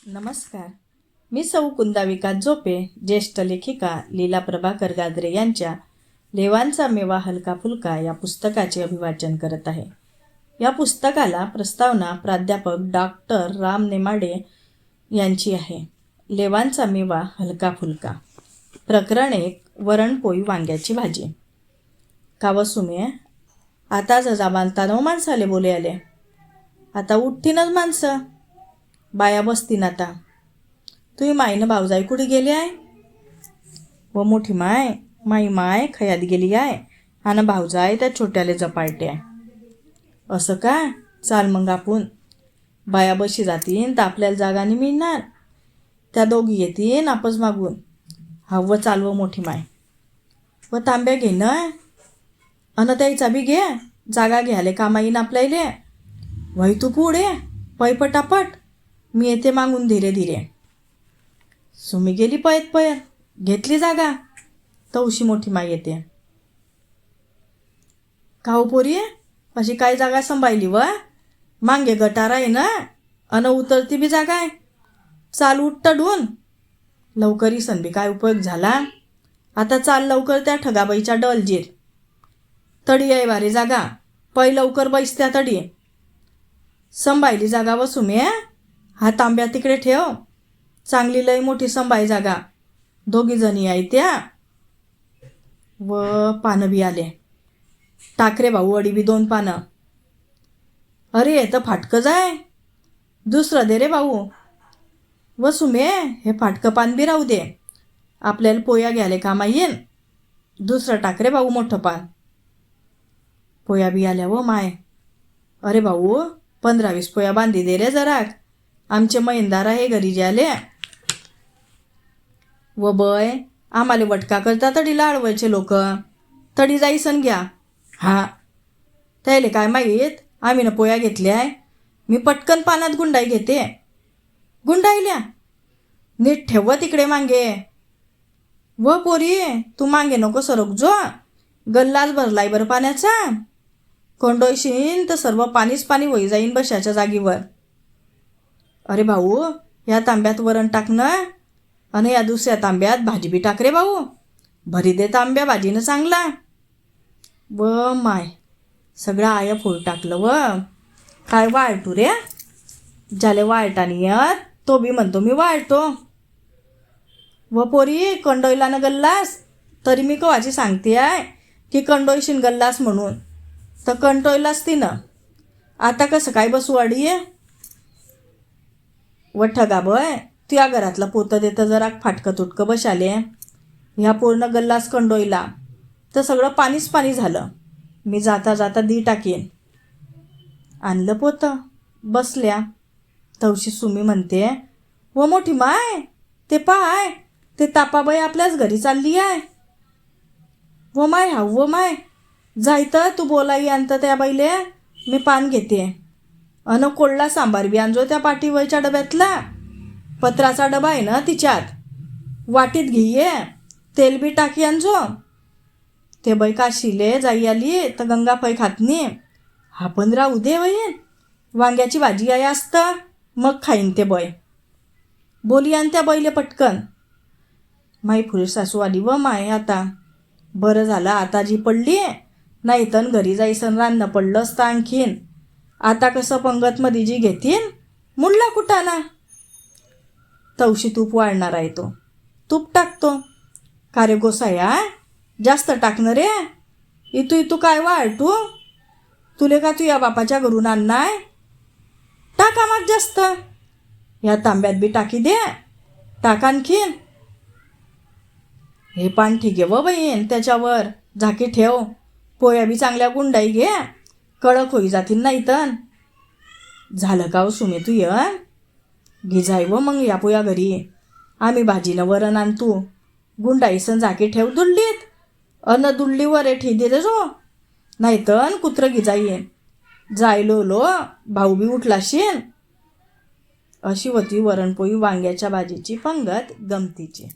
नमस्कार. मी सौ कुंदा विकास झोपे, ज्येष्ठ लेखिका लीला प्रभाकर गाजरे यांच्या लेवांचा मेवा हलका फुलका या पुस्तकाचे अभिवाचन करत आहे. या पुस्तकाला प्रस्तावना प्राध्यापक डॉक्टर राम नेमाडे यांची आहे. लेवांचा मेवा हलका फुलका. प्रकरण 1. वरणपोळी वांग्याची भाजी. कावसुमे आता जजाबांतानो माणसाले बोले आले. आता उठतीनच माणसं, बाया बसतीन. आता तुही माईनं भावजाई कुठे गेली आहे? व मोठी माय खयात गेली आहे आणि भावजाई त्या छोट्याले जपाळते आहे. असं का? चाल मग आपण बाया बशी जातीन तर आपल्याला जागा नाही मिळणार. त्या दोघी येतीन आपस मागून. हवं चालवं मोठी माय. व तांब्या घे ना अन त्याचा बी घे. जागा घ्याले कामा येईन आपल्याले. वही तू पुढे पै पटापट, मी येते मागून धीरे धीरे. सुमी गेली पयत घेतली जागा. तवशी मोठी माई येते. काहू पोरी अशी काय जागा संभाळली व? मांगे गटार आहे ना अन उतरती बी जागा आहे. चाल उठ ढून. लवकरी संधी काय उपयोग झाला. आता चाल लवकर त्या ठगाबाईच्या डलजीर. तडी आहे बारी जागा. पै लवकर बैस त्या तडी. संभाळली जागा व सुमे. हा तांब्या तिकडे ठेव. चांगली लय मोठी संभाई जागा. दोघी जणी आहे त्या. व पानं बी आले. टाकरे भाऊ अडी बी 2 पानं. अरे तर फाटकं जाय. दुसरं दे रे भाऊ. व सुमे हे फाटकं पान बी राहू दे. आपल्याला पोया घ्याले कामा येईन. दुसरं टाकरे भाऊ मोठं पान. पोया बी आल्या व माय. अरे भाऊ 15-20 पोया बांधी दे रे जराक. आमचे मैंदार आहे घरी जे आले. व बय आम्हाला वटका करता तडी लाडवायचे लोक. तडी जाईसन घ्या. हा त्याले काय माहीत आम्ही ना पोया घेतल्या आहे. मी पटकन पानात गुंडाई घेते. गुंडाईल्या नीट ठेव तिकडे मांगे. व पोरी तू मांगे नको सरक जो. गल्लाच भरलाय बरं पाण्याचा. कोंडोयशीन तर सर्व पाणीच पाणी होई जाईन बशाच्या जागीवर. अरे भाऊ या तांब्यात वरण टाक ना आणि या दुसऱ्या तांब्यात भाजी बी टाक रे भाऊ. भरी दे तांब्या भाजीनं चांगला. व माय सगळं आया फोड टाकलं व. काय वाळटू रे. ज्याले वाळटा नाही येत तो बी म्हणतो मी वाळतो. व पोरी कंडोईलानं गल्लास. तरी मी कवाची सांगते आहे की कंडोईशीन गल्लास म्हणून. तर कंटोयलाच तिनं. आता कसं काय बसू वाडी. व ठगा बय तुया घरातलं पोतं देतं जरा फाटकं तुटकं बशाले. ह्या पूर्ण गल्लास कंडोईला तर सगळं पाणीच पाणी झालं. मी जाता जाता दी टाकीन. आणलं पोतं बसल्या. तवशी सुमी म्हणते व मोठी माय ते पाय ते तापाबाई आपल्याच घरी चालली आहे. व माय व माय जायतं तू बोलाई आणतं त्या बाईले. मी पान घेते. अन कोळला सांबार बी आणजो त्या पाठीवरच्या डब्यातला. पत्राचा डबा आहे ना तिच्यात. वाटीत घेये. तेल बी टाकी आणजो. ते बाई काशीले जाई आली तर गंगा पै खातनी. हा पण राहू दे वहीन. वांग्याची भाजी आहे असतं मग खाईन ते बाई. बोली आण त्या बैले पटकन. माई फुल सासू आली व माय आता. बरं झालं आता जी पडली. नाही तर घरी जाईसन रान्न पडलं असतं आणखीन. आता कसं पंगतमध्ये जी घेतीन मुडला कुटाना. तवशी तूप वाळणार आहे तो. तूप टाकतो. का रे गोसाया जास्त टाकणं रे. इतू काय वाळटू. तुले का तू या बापाच्या घरून आणणार. टाका मग जास्त. या तांब्यात बी टाकी दे. टाक आणखीन. हे पान ठीक आहे व बहीण त्याच्यावर झाकी ठेव. पोया बी चांगल्या गुंडाई घे. कडक होई जातील नाही तर. झालं का सुमे तू ये. घे जाय व मग या पोया घरी. आम्ही भाजीनं वरण आणतो. गुंडाईसन झाकी ठेव दुल्लीत. अन दुल्लीवर ठे दे जो. नाही तर कुत्रं घे जाईन. जायलो लो भाऊ बी उठला शेन. अशी होती वरणपोळी वांग्याच्या भाजीची पंगत गमतीची.